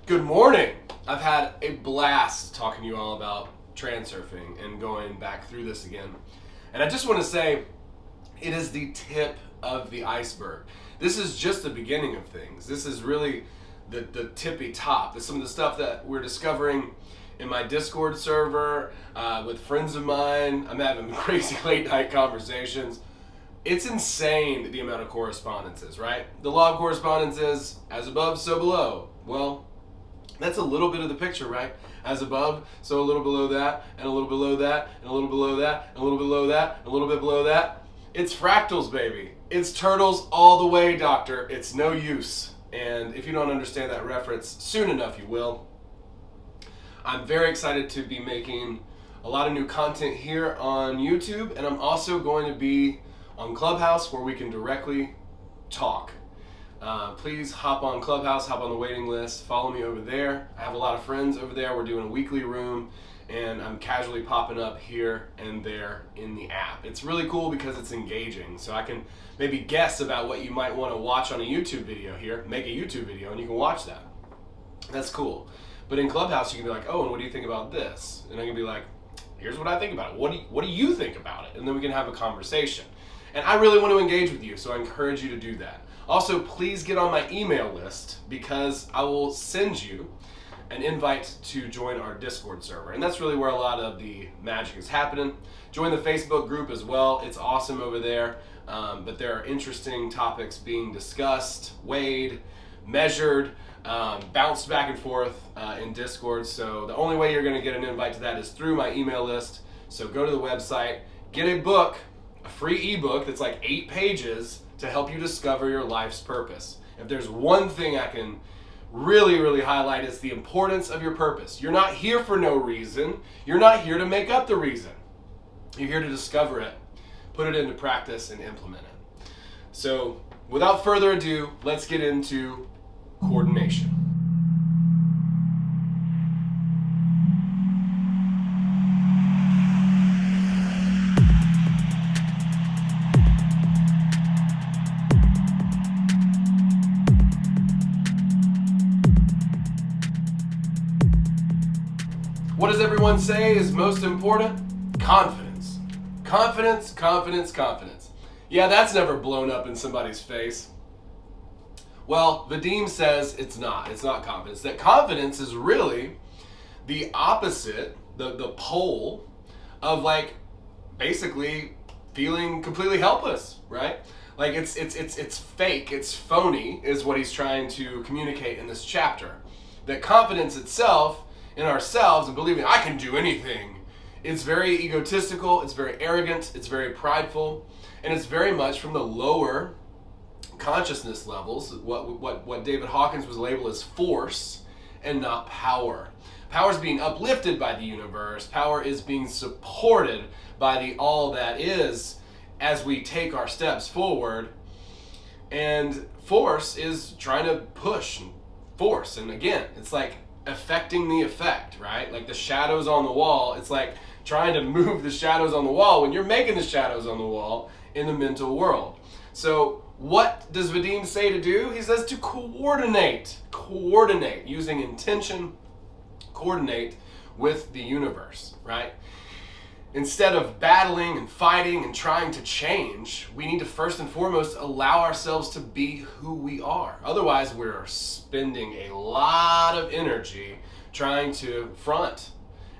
Good morning. I've had a blast talking to you all about transurfing and going back through this again. And I just want to say it is the tip of the iceberg. This is just the beginning of things. This is really the tippy top. This is some of the stuff that we're discovering in my Discord server with friends of mine. I'm having crazy late night conversations. It's insane the amount of correspondences, right? The law of correspondence is as above, so below. Well, that's a little bit of the picture, right? As above, so a little below that, and a little below that, and a little below that, and a little below that, and a little bit below that. It's fractals, baby. It's turtles all the way, doctor. It's no use. And if you don't understand that reference, soon enough you will. I'm very excited to be making a lot of new content here on YouTube, and I'm also going to be on Clubhouse where we can directly talk. Please hop on Clubhouse, hop on the waiting list, follow me over there. I have a lot of friends over there. We're doing a weekly room, and I'm casually popping up here and there in the app. It's really cool because it's engaging, so I can maybe guess about what you might want to watch on a YouTube video here, make a YouTube video, and you can watch that. That's cool. But in Clubhouse, you can be like, oh, and what do you think about this? And I can be like, here's what I think about it. What do you think about it? And then we can have a conversation. And I really want to engage with you, so I encourage you to do that. Also, please get on my email list because I will send you an invite to join our Discord server. And that's really where a lot of the magic is happening. Join the Facebook group as well. It's awesome over there. But there are interesting topics being discussed, weighed, measured, bounced back and forth in Discord. So the only way you're going to get an invite to that is through my email list. So go to the website, get a book, a free ebook that's like 8 pages to help you discover your life's purpose. If there's one thing I can really highlight, it's the importance of your purpose. You're not here for no reason. You're not here to make up the reason. You're here to discover it, put it into practice, and implement it. So without further ado, let's get into coordination. What does everyone say is most important? Confidence. Confidence, confidence, confidence. Yeah, that's never blown up in somebody's face. Well, Vadim says it's not. It's not confidence. That confidence is really the opposite, the pole of like basically feeling completely helpless, right? Like it's fake, it's phony is what he's trying to communicate in this chapter. That confidence itself in ourselves and believing I can do anything, it's very egotistical, it's very arrogant, it's very prideful, and it's very much from the lower consciousness levels, what David Hawkins was labeled as force and not power. Power is being uplifted by the universe. Power is being supported by the all that is as we take our steps forward. And force is trying to push and force. And again, it's like affecting the effect, right? Like the shadows on the wall, it's like trying to move the shadows on the wall when you're making the shadows on the wall in the mental world. So what does Vadim say to do? He says to coordinate using intention, coordinate with the universe, right? Instead of battling and fighting and trying to change, we need to first and foremost allow ourselves to be who we are. Otherwise, we're spending a lot of energy trying to front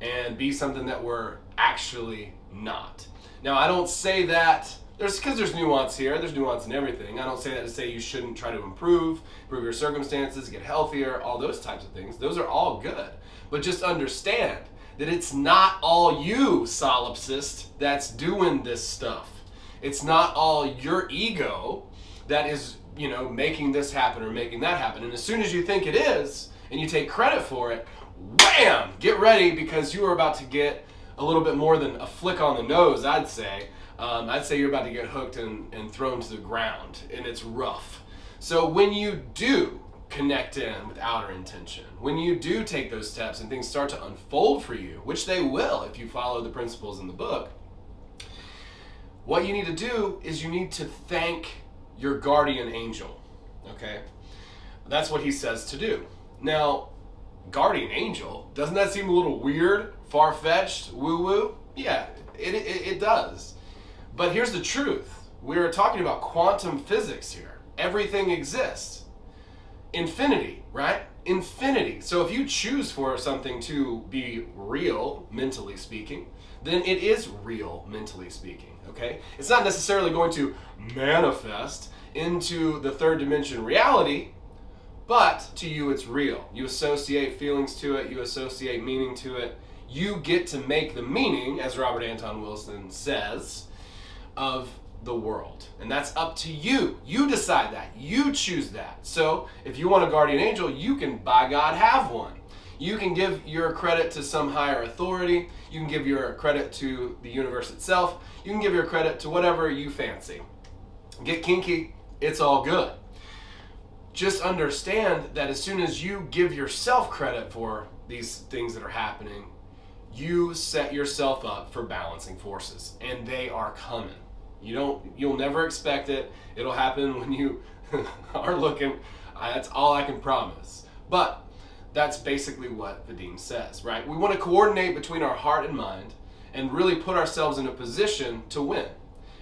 and be something that we're actually not. Now, I don't say that because there's nuance here. There's nuance in everything. I don't say that to say you shouldn't try to improve your circumstances, get healthier, all those types of things. Those are all good. But just understand that it's not all you, solipsist, that's doing this stuff. It's not all your ego that is, making this happen or making that happen. And as soon as you think it is, and you take credit for it, wham! Get ready, because you are about to get a little bit more than a flick on the nose, I'd say. I'd say you're about to get hooked and thrown to the ground, and it's rough. So when you do connect in with outer intention, when you do take those steps and things start to unfold for you, which they will if you follow the principles in the book, what you need to do is you need to thank your guardian angel, okay? That's what he says to do. Now, guardian angel, doesn't that seem a little weird, far-fetched, woo-woo? Yeah, it does. But here's the truth. We're talking about quantum physics here. Everything exists. Infinity, right? Infinity. So if you choose for something to be real, mentally speaking, then it is real, mentally speaking, okay? It's not necessarily going to manifest into the third dimension reality, but to you it's real. You associate feelings to it, you associate meaning to it. You get to make the meaning, as Robert Anton Wilson says, of the world. And that's up to you. You decide that. You choose that. So if you want a guardian angel, you can, by God, have one. You can give your credit to some higher authority. You can give your credit to the universe itself. You can give your credit to whatever you fancy. Get kinky. It's all good. Just understand that as soon as you give yourself credit for these things that are happening, you set yourself up for balancing forces, and they are coming. You'll never expect it. It'll happen when you are looking. That's all I can promise. But that's basically what Vadim says, right? We want to coordinate between our heart and mind and really put ourselves in a position to win.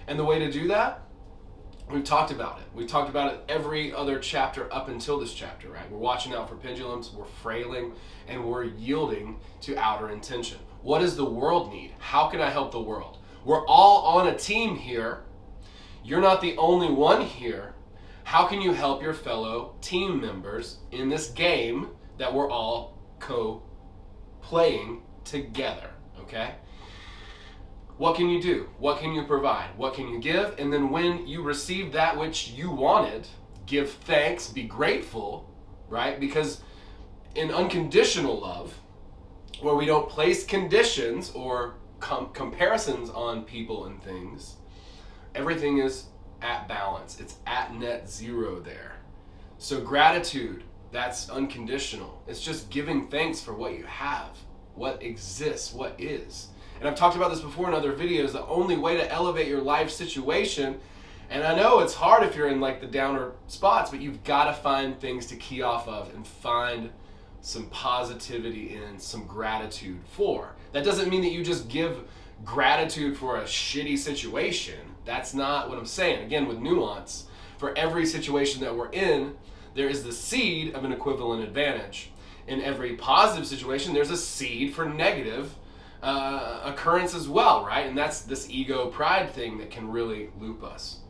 And the way to do that, we've talked about it. We've talked about it every other chapter up until this chapter, right? We're watching out for pendulums, we're frailing, and we're yielding to outer intention. What does the world need? How can I help the world? We're all on a team here. You're not the only one here. How can you help your fellow team members in this game that we're all co-playing together, okay? What can you do? What can you provide? What can you give? And then when you receive that which you wanted, give thanks, be grateful, right? Because in unconditional love, where we don't place conditions or comparisons on people and things, everything is at balance. It's at net zero there. So gratitude, that's unconditional. It's just giving thanks for what you have, what exists, what is. And I've talked about this before in other videos, the only way to elevate your life situation, and I know it's hard if you're in like the downer spots, but you've got to find things to key off of and find some positivity and some gratitude for. That doesn't mean that you just give gratitude for a shitty situation. That's not what I'm saying. Again, with nuance, for every situation that we're in, there is the seed of an equivalent advantage. In every positive situation, there's a seed for negative occurrence as well, right? And that's this ego pride thing that can really loop us.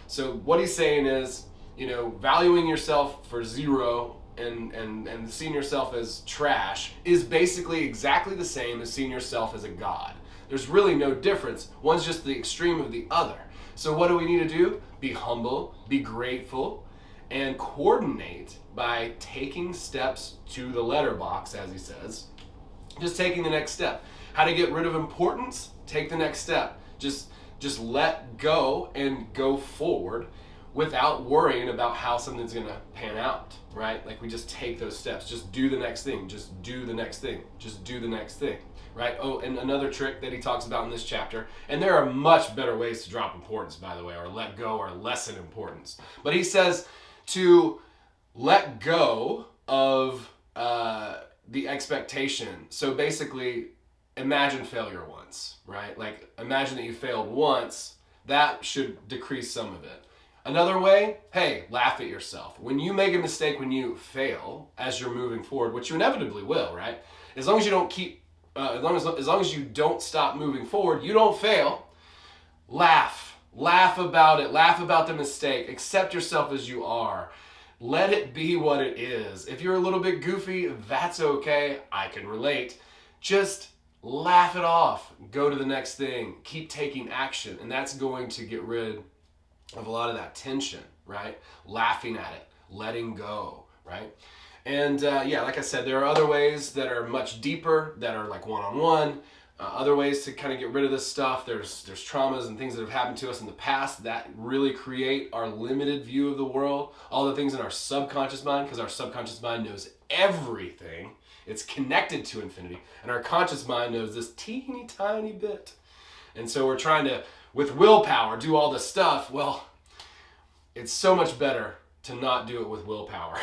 So what he's saying is, valuing yourself for zero and seeing yourself as trash is basically exactly the same as seeing yourself as a god. There's really no difference. One's just the extreme of the other. So what do we need to do? Be humble, be grateful, and coordinate by taking steps to the letterbox, as he says. Just taking the next step. How to get rid of importance? Take the next step. Just let go and go forward without worrying about how something's going to pan out, right? Like we just take those steps. Just do the next thing. Just do the next thing. Just do the next thing, right? Oh, and another trick that he talks about in this chapter, and there are much better ways to drop importance, by the way, or let go or lessen importance. But he says to let go of the expectation. So basically, imagine failure once, right? Like imagine that you failed once. That should decrease some of it. Another way, hey, laugh at yourself. When you make a mistake, when you fail as you're moving forward, which you inevitably will, right? As long as you don't as long as you don't stop moving forward, you don't fail. Laugh about it. Laugh about the mistake. Accept yourself as you are. Let it be what it is. If you're a little bit goofy, that's okay. I can relate. Just laugh it off. Go to the next thing. Keep taking action. And that's going to get rid of a lot of that tension, right? Laughing at it. Letting go, right? And like I said, there are other ways that are much deeper, that are like one-on-one. Other ways to kind of get rid of this stuff. There's traumas and things that have happened to us in the past that really create our limited view of the world. All the things in our subconscious mind, because our subconscious mind knows everything. It's connected to infinity. And our conscious mind knows this teeny tiny bit. And so we're trying to, with willpower, do all this stuff. Well, it's so much better to not do it with willpower.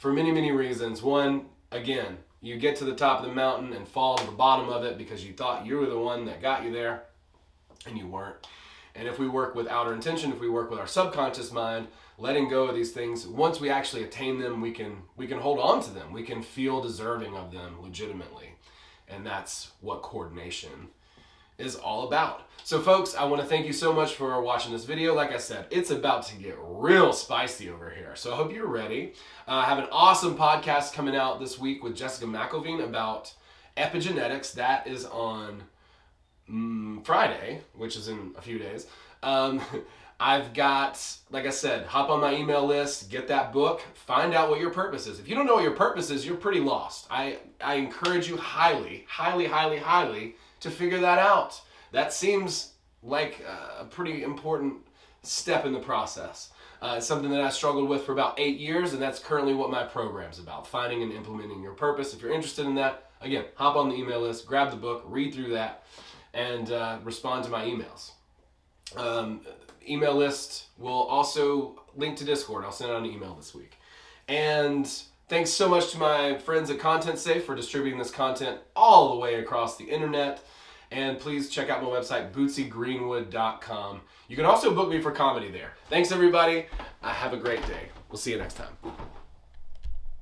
for many, many reasons. One, again, you get to the top of the mountain and fall to the bottom of it because you thought you were the one that got you there, and you weren't. And if we work with outer intention, if we work with our subconscious mind, letting go of these things, once we actually attain them, we can hold on to them. We can feel deserving of them legitimately. And that's what coordination is all about. So folks, I want to thank you so much for watching this video. Like I said, it's about to get real spicy over here. So I hope you're ready. I have an awesome podcast coming out this week with Jessica McElveen about epigenetics. That is on Friday, which is in a few days. I've got, like I said, hop on my email list, get that book, find out what your purpose is. If you don't know what your purpose is, you're pretty lost. I encourage you highly, highly, highly, highly to figure that out. That seems like a pretty important step in the process. It's something that I struggled with for about 8 years, and that's currently what my program's about, finding and implementing your purpose. If you're interested in that, again, hop on the email list, grab the book, read through that, and respond to my emails. Email list will also link to Discord. I'll send out an email this week. And thanks so much to my friends at Content Safe for distributing this content all the way across the internet. And please check out my website, BootsyGreenwood.com. You can also book me for comedy there. Thanks, everybody. Have a great day. We'll see you next time.